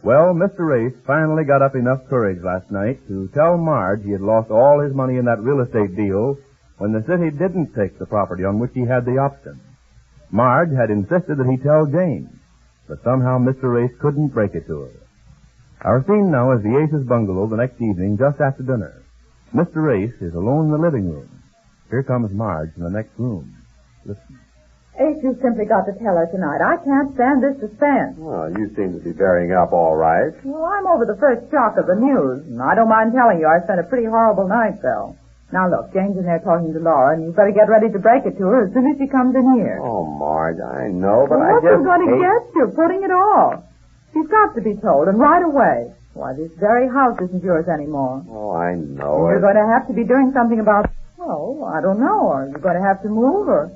Well, Mr. Ace finally got up enough courage last night to tell Marge he had lost all his money in that real estate deal when the city didn't take the property on which he had the option. Marge had insisted that he tell Jane, but somehow Mr. Ace couldn't break it to her. Our scene now is the Ace's bungalow the next evening just after dinner. Mr. Ace is alone in the living room. Here comes Marge in the next room. Listen. Ace, you simply got to tell her tonight. I can't stand this suspense. Well, you seem to be bearing up all right. Well, I'm over the first shock of the news, and I don't mind telling you I spent a pretty horrible night, though. Now, look, Jane's in there talking to Laura, and you've got to get ready to break it to her as soon as she comes in here. Oh, Marge, I know, but well, I just what's going to get you, putting it off? She's got to be told, and right away. Why, this very house isn't yours anymore. Oh, I know and you're going to have to be doing something about... Oh, I don't know. Are you going to have to move, or...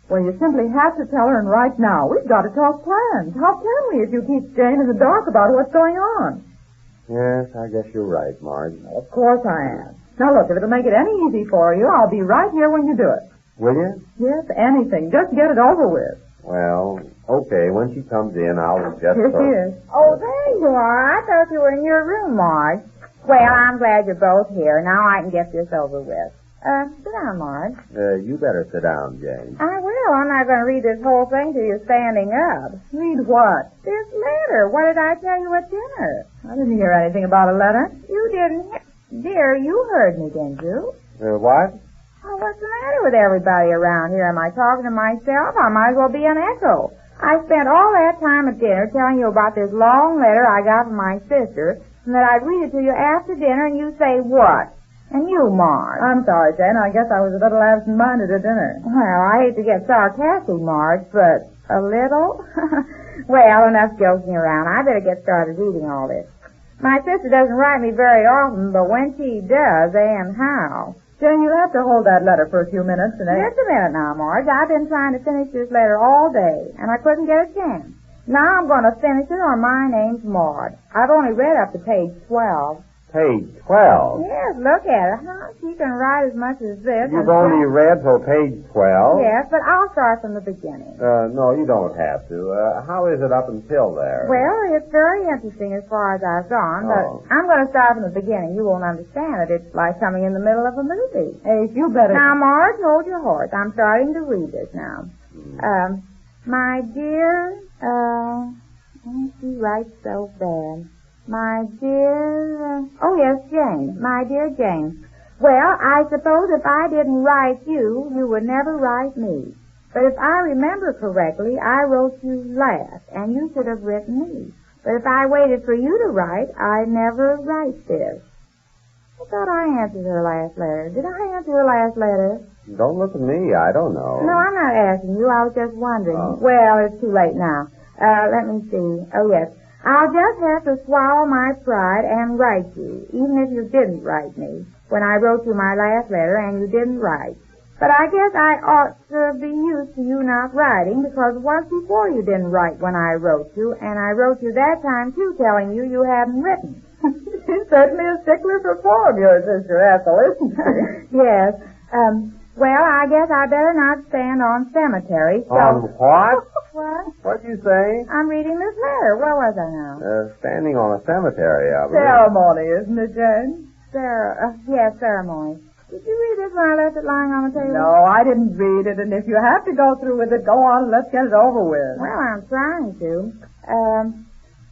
Well, you simply have to tell her, and right now, we've got to talk plans. How can we if you keep Jane in the dark about what's going on? Yes, I guess you're right, Marge. Well, of course I am. Now, look, if it'll make it any easy for you, I'll be right here when you do it. Will you? Yes, anything. Just get it over with. Well, okay, when she comes in, I'll just... Here she is. Oh, there you are. I thought you were in your room, Marge. Well, I'm glad you're both here. Now I can get this over with. Sit down, Marge. You better sit down, Jane. I will. I'm not going to read this whole thing to you standing up. Read what? This letter. What did I tell you at dinner? I didn't hear anything about a letter. You didn't hear... Dear, you heard me, didn't you? What? Oh, what's the matter with everybody around here? Am I talking to myself? I might as well be an echo. I spent all that time at dinner telling you about this long letter I got from my sister, and that I'd read it to you after dinner, and you say what? And you, Marge. I'm sorry, Jane. I guess I was a little absent-minded at dinner. Well, I hate to get sarcastic, Marge, but a little? Well, enough joking around. I better get started reading all this. My sister doesn't write me very often, but when she does, and how? Jane, you'll have to hold that letter for a few minutes. And Just a minute now, Marge. I've been trying to finish this letter all day, and I couldn't get a chance. Now I'm going to finish it, or my name's Maud. I've only read up to page 12. Page 12? Yes, look at it. Huh? She can write as much as this. You've only read till page 12? Yes, but I'll start from the beginning. No, you don't have to. How is it up until there? Well, it's very interesting as far as I've gone, but I'm going to start from the beginning. You won't understand it. It's like coming in the middle of a movie. Hey, you better... Now, Marge, hold your horse. I'm starting to read this now. My dear, she writes so bad. My dear, oh yes, Jane. My dear Jane. Well, I suppose if I didn't write you, you would never write me. But if I remember correctly, I wrote you last, and you should have written me. But if I waited for you to write, I'd never write this. I thought I answered her last letter. Did I answer her last letter? Don't look at me. I don't know. No, I'm not asking you. I was just wondering. Oh. Well, it's too late now. Let me see. Oh, yes. I'll just have to swallow my pride and write you, even if you didn't write me, when I wrote you my last letter and you didn't write. But I guess I ought to be used to you not writing, because once before you didn't write when I wrote you, and I wrote you that time, too, telling you you hadn't written. She's certainly a stickler for form, your sister Ethel, isn't she? Yes. Well, I guess I better not stand on cemetery, so... On what? What? What'd you say? I'm reading this letter. Where was I now? Standing on a cemetery, I believe. Ceremony, isn't it, Jane? Yes, ceremony. Did you read this when I left it lying on the table? No, I didn't read it, and if you have to go through with it, go on and let's get it over with. Well, I'm trying to.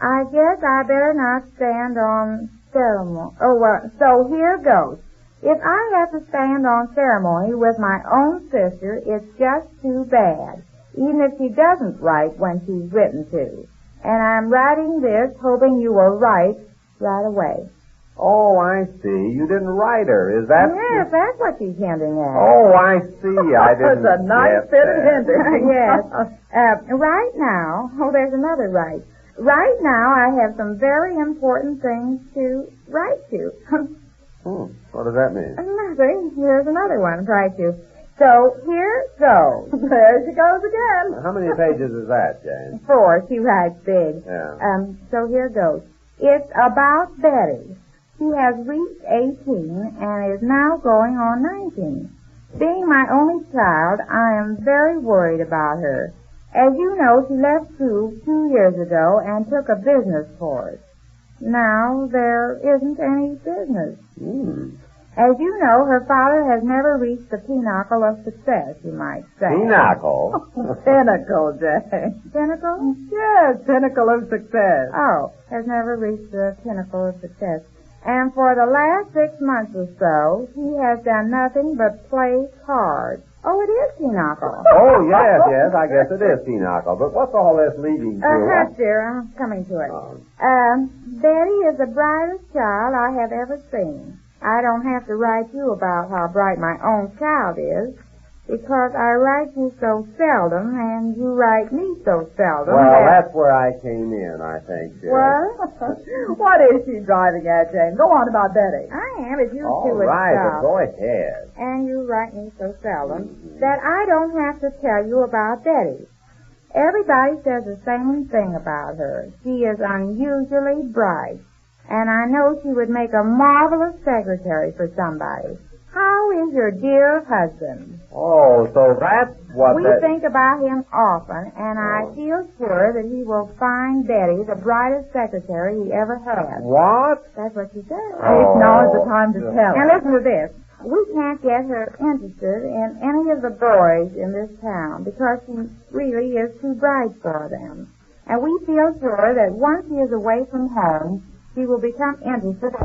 I guess I better not stand on ceremony. Oh, well, so here goes. If I have to stand on ceremony with my own sister, it's just too bad, even if she doesn't write when she's written to. And I'm writing this hoping you will write right away. Oh, I see. You didn't write her. Is that... Yes, that's what she's hinting at. Oh, I see. I didn't... That's a nice get bit of that. hinting. Yes. Right now... Oh, there's another right. Right now, I have some very important things to write to. What does that mean? Nothing. Here's another one to write to. So, here goes. There she goes again. How many pages is that, Jane? 4. She writes big. Yeah. So here goes. It's about Betty. She has reached 18 and is now going on 19. Being my only child, I am very worried about her. As you know, she left school 2 years ago and took a business course. now there isn't any business. As you know, her father has never reached the pinnacle of success, you might say. Pinnacle? Pinnacle, Jane. Pinnacle? Yes, pinnacle of success. Oh, has never reached the pinnacle of success. And for the last 6 months or so, he has done nothing but play cards. Oh, it is pinochle. Oh, yes, I guess it is pinochle. But what's all this leading to? Hush, dear, I'm coming to it. Betty is the brightest child I have ever seen. I don't have to write you about how bright my own child is, because I write you so seldom, and you write me so seldom. Well, that's where I came in, I think, dear. What? What is she driving at, Jane? Go on about Betty. I am, if you All two would right, stop. but go ahead. And you write me so seldom that I don't have to tell you about Betty. Everybody says the same thing about her. She is unusually bright, and I know she would make a marvelous secretary for somebody. How is your dear husband? Oh, so that's what We think about him often, and I feel sure that he will find Betty the brightest secretary he ever had. What? That's what she said. Ace, now is the time to tell. Now listen to this. We can't get her interested in any of the boys in this town because she really is too bright for them. And we feel sure that once she is away from home, she will become interested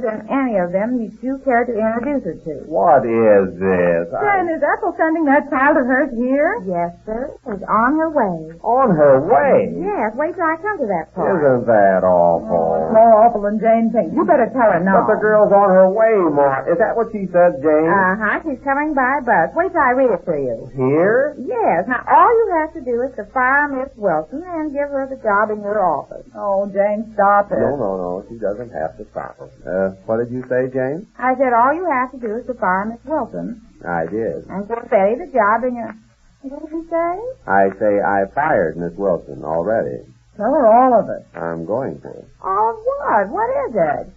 in any of them you care to introduce her to. What is this? Jane, is Ethel sending that child of hers here? Yes, sir. She's on her way. On her way? Yes, wait till I come to that part. Isn't that awful? More awful than Jane thinks. You better tell her now. But the girl's on her way, Mark. Is that what she said, Jane? Uh-huh. She's coming by bus. Wait till I read it to you. Here? Yes. Now, all you have to do is to fire Miss Wilson and give her the job in your office. Oh, Jane, stop it. No. She doesn't have to stop her. What did you say, Jane? I said all you have to do is to fire Miss Wilson I did. and give Betty the job in your... What did you say? I say I fired Miss Wilson already. Tell her all of it. I'm going to. All of what? What is it?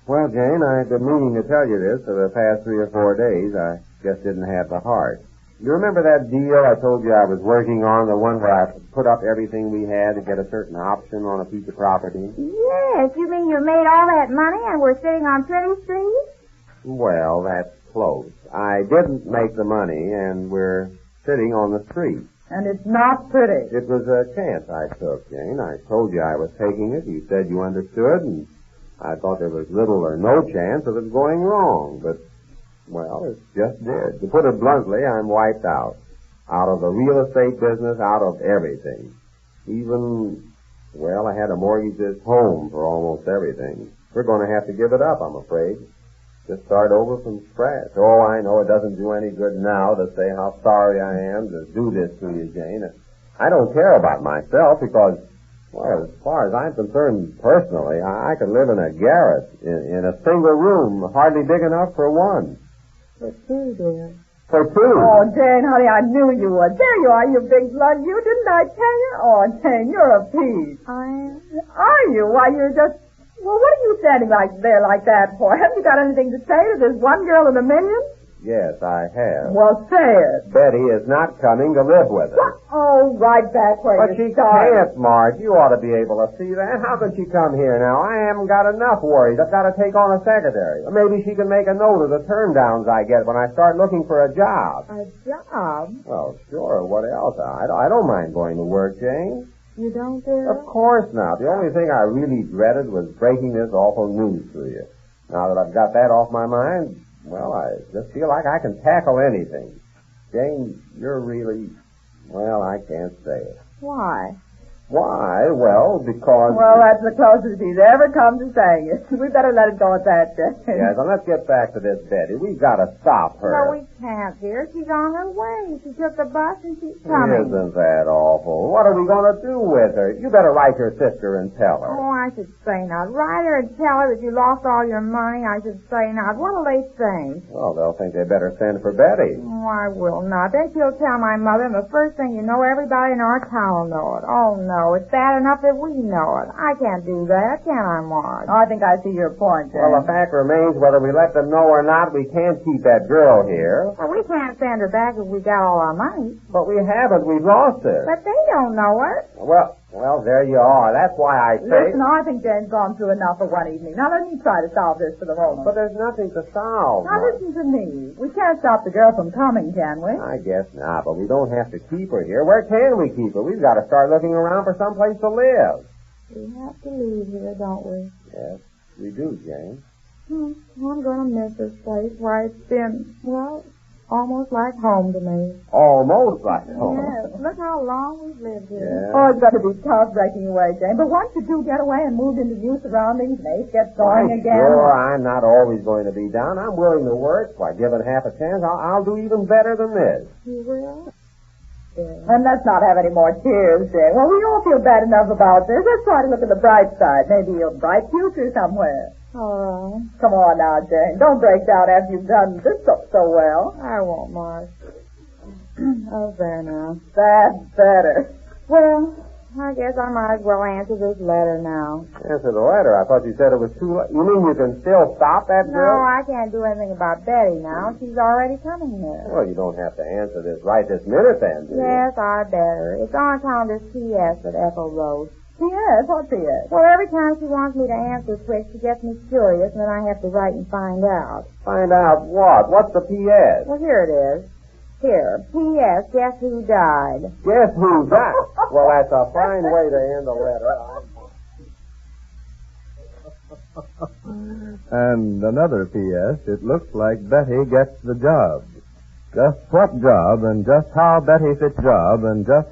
Well, Jane, I've been meaning to tell you this for the past 3 or 4 days. I just didn't have the heart. You remember that deal I told you I was working on, the one where I put up everything we had to get a certain option on a piece of property? Yes, you mean you made all that money and we're sitting on Pretty Street? Well, that's close. I didn't make the money, and we're sitting on the street. And it's not pretty. It was a chance I took, Jane. I told you I was taking it. You said you understood, and I thought there was little or no chance of it going wrong. But, well, it just did. To put it bluntly, I'm wiped out. Out of the real estate business, out of everything. Even, well, I had to mortgage this home for almost everything. We're going to have to give it up, I'm afraid. Just start over from scratch. Oh, I know it doesn't do any good now to say how sorry I am to do this to you, Jane. I don't care about myself because, well, as far as I'm concerned personally, I could live in a garret, in a single room, hardly big enough for one. For two, dear. For two? Oh, Jane, honey, I knew you would. There you are, you big blood. You didn't I tell you? Oh, Jane, you're a peach. I am. Are you? Why, you're just... Well, what are you standing there like that for? Haven't you got anything to say to this one girl in a million? Yes, I have. Well, say it. Betty is not coming to live with us. What? Oh, right back where But you she started. can't, Marge. You ought to be able to see that. How can she come here now? I haven't got enough worries. I've got to take on a secretary. Or maybe she can make a note of the turn downs I get when I start looking for a job. A job? Well, sure. What else? I don't mind going to work, Jane. You don't, dear? Of course not. The only thing I really dreaded was breaking this awful news to you. Now that I've got that off my mind, well, I just feel like I can tackle anything. Jane, you're really... Well, I can't say it. Why? Why? Well, because... Well, that's the closest he's ever come to saying it. We better let it go at that, Jane. Yes, and let's get back to this Betty. We've got to stop her. No, we can't, dear. She's on her way. She took the bus and she's coming. Isn't that awful? What are we going to do with her? You better write your sister and tell her. Oh, I should say not. Write her and tell her that you lost all your money. I should say not. What'll they think? Well, they'll think they better send for Betty. Oh, I will not. Then she'll tell my mother, and the first thing you know, everybody in our town will know it. Oh, no, it's bad enough that we know it. I can't do that, can I, Marge? I think I see your point, Jane. Well, the fact remains, whether we let them know or not, we can't keep that girl here. Well, we can't send her back if we got all our money. But we haven't. We've lost her. But they don't know her. Well, Well, there you are. That's why I say... Listen, I think Jane's gone through enough for one evening. Now let me try to solve this for the moment. But there's nothing to solve. Now listen to me. We can't stop the girl from coming, can we? I guess not, but we don't have to keep her here. Where can we keep her? We've got to start looking around for someplace to live. We have to leave here, don't we? Yes, we do, Jane. I'm going to miss this place. Why, it's been, well, almost like home to me. Almost like home. Yes. Look how long we've lived here. Yeah. Oh, it's going to be tough breaking away, Jane. But once you do get away and move into new surroundings, and Ace gets going again... Sure, I'm not always going to be down. I'm willing to work. Why, given half a chance, I'll do even better than this. You will? Yeah. And let's not have any more tears, Jane. Well, we all feel bad enough about this. Let's try to look at the bright side. Maybe a bright future somewhere. All right. Come on now, Jane. Don't break down after you've done this so well. I won't, Marge. Oh, there now. That's better. Well, I guess I might as well answer this letter now. Answer the letter. I thought you said it was too late. You mean you can still stop that No, girl? I can't do anything about Betty now. She's already coming here. Well, you don't have to answer this right this minute, then, do you? Yes, I better. It's on account of this P.S. that Ethel wrote. P.S.? What P.S.? Well, every time she wants me to answer quick, she gets me curious, and then I have to write and find out. Find out what? What's the P.S.? Well, here it is. Here. P.S. Guess who died? Guess who died? Well, that's a fine way to end a letter. And another P.S. It looks like Betty gets the job. Just what job, and just how Betty fits job, and just